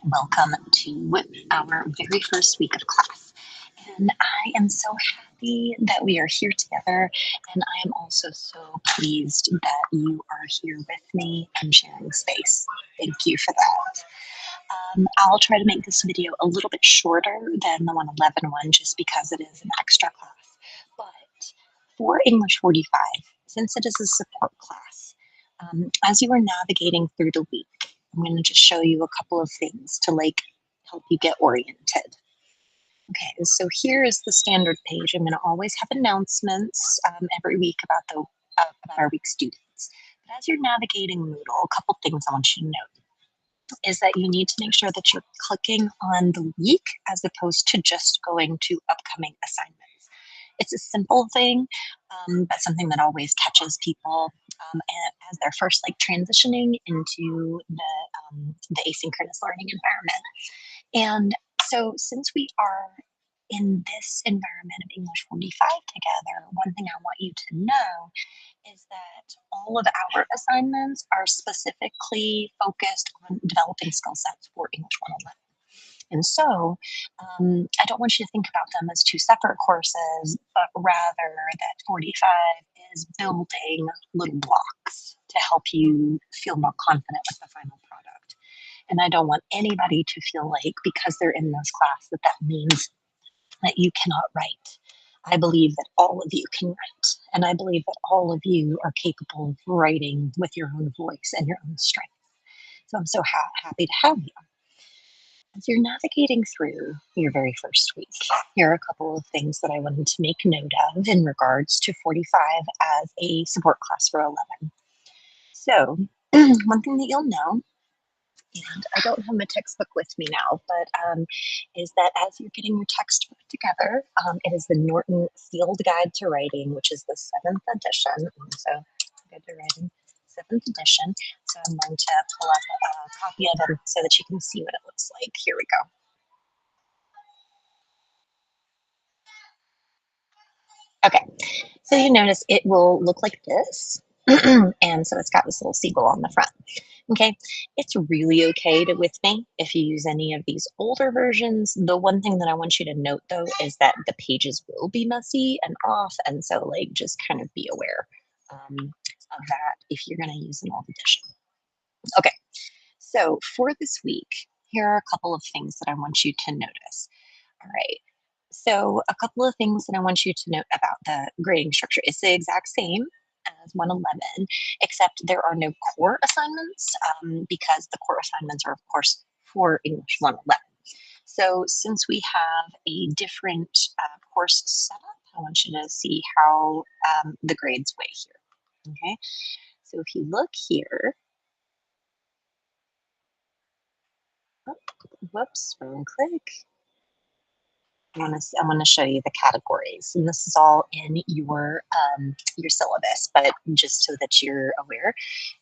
Welcome to our very first week of class. And I am so happy that we are here together. And I am also so pleased that you are here with me and sharing space. Thank you for that. I'll try to make this video a little bit shorter than the 111 one just because it is an extra class. But for English 45, since it is a support class, as you are navigating through the week, I'm going to just show you a couple of things to help you get oriented. Okay, so here is the standard page. I'm going to always have announcements every week about our week students. But as you're navigating Moodle, a couple things I want you to note is that you need to make sure that you're clicking on the week as opposed to just going to upcoming assignments. It's a simple thing, but something that always catches people as they're first transitioning into the asynchronous learning environment. And so since we are in this environment of English 45 together, one thing I want you to know is that all of our assignments are specifically focused on developing skill sets for English 111. And so I don't want you to think about them as two separate courses, but rather that 45 is building little blocks to help you feel more confident with the final product. And I don't want anybody to feel like because they're in this class that means that you cannot write. I believe that all of you can write, and I believe that all of you are capable of writing with your own voice and your own strength. So I'm so happy to have you. As you're navigating through your very first week, here are a couple of things that I wanted to make note of in regards to 45 as a support class for 11. So one thing that you'll know, and I don't have my textbook with me now, but is that as you're getting your textbook together, it is the Norton Field Guide to Writing, which is the 7th edition. So, Guide to Writing, 7th edition. So I'm going to pull up a copy of it so that you can see what it looks like. Here we go. Okay, so you notice it will look like this. And so it's got this little seagull on the front. Okay, it's really okay to with me if you use any of these older versions. The one thing that I want you to note though is that the pages will be messy and off, and so just kind of be aware of that if you're going to use an old edition. Okay, so for this week, here are a couple of things that I want you to notice. All right. So a couple of things that I want you to note about the grading structure. It's the exact same as 111, except there are no core assignments because the core assignments are, of course, for English 111. So since we have a different course setup, I want you to see how the grades weigh here. Okay. So if you look here, whoops, wrong click. I want to show you the categories, and this is all in your syllabus. But just so that you're aware,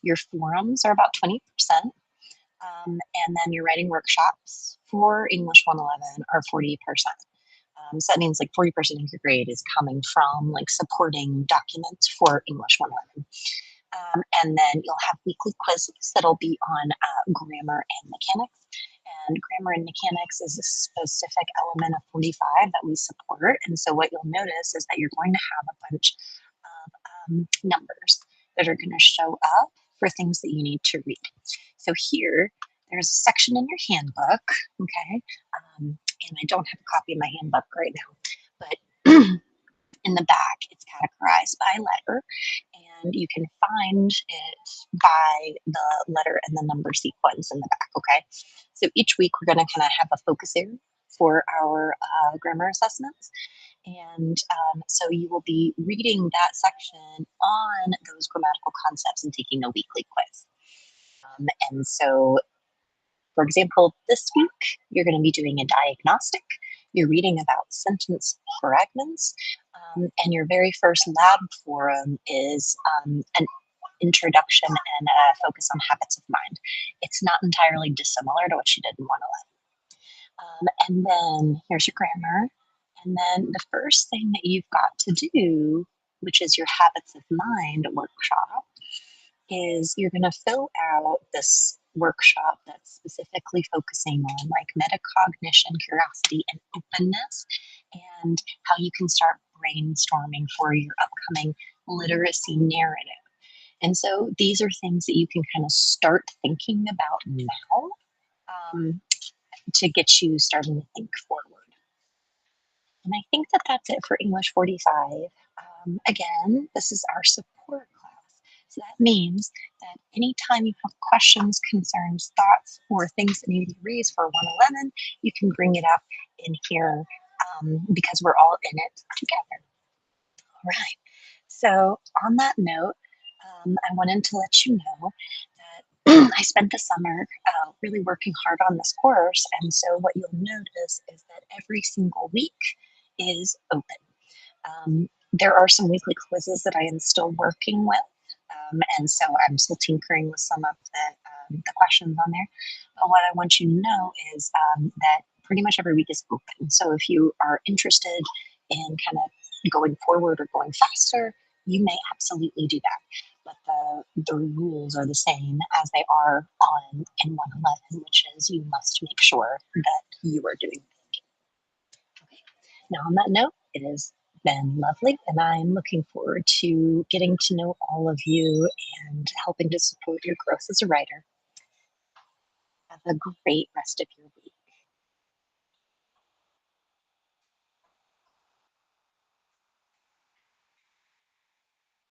your forums are about 20%, and then your writing workshops for English 111 are 40%. So that means 40% of your grade is coming from supporting documents for English 111. And then you'll have weekly quizzes that'll be on grammar and mechanics. And grammar and mechanics is a specific element of 45 that we support. And so what you'll notice is that you're going to have a bunch of numbers that are going to show up for things that you need to read. So here, there's a section in your handbook, okay? And I don't have a copy of my handbook right now, but in the back, it's categorized by letter, and you can find it by the letter and the number sequence in the back, okay? So each week, we're going to kind of have a focus area for our grammar assessments. And so you will be reading that section on those grammatical concepts and taking a weekly quiz. And so, for example, this week, you're going to be doing a diagnostic. You're reading about sentence fragments. And your very first lab forum is an introduction and a focus on habits of mind. It's not entirely dissimilar to what you did in 111. And then here's your grammar. And then the first thing that you've got to do, which is your habits of mind workshop, is you're going to fill out this workshop that's specifically focusing on like metacognition, curiosity, and openness, and how you can start brainstorming for your upcoming literacy narrative. And so these are things that you can kind of start thinking about now, um, to get you starting to think forward. And I think that that's it for English 45. Again, this is our support class. So that means that anytime you have questions, concerns, thoughts, or things that need to be raised for 111, you can bring it up in here, because we're all in it together. All right. So, on that note, I wanted to let you know that I spent the summer really working hard on this course. And so, what you'll notice is that every single week is open. There are some weekly quizzes that I am still working with. And so I'm still tinkering with some of the questions on there. But what I want you to know is that pretty much every week is open. So if you are interested in kind of going forward or going faster, you may absolutely do that. But the rules are the same as they are on in 111, which is you must make sure that you are doing it. Okay. Now, on that note, it has been lovely, and I'm looking forward to getting to know all of you and helping to support your growth as a writer. Have a great rest of your week.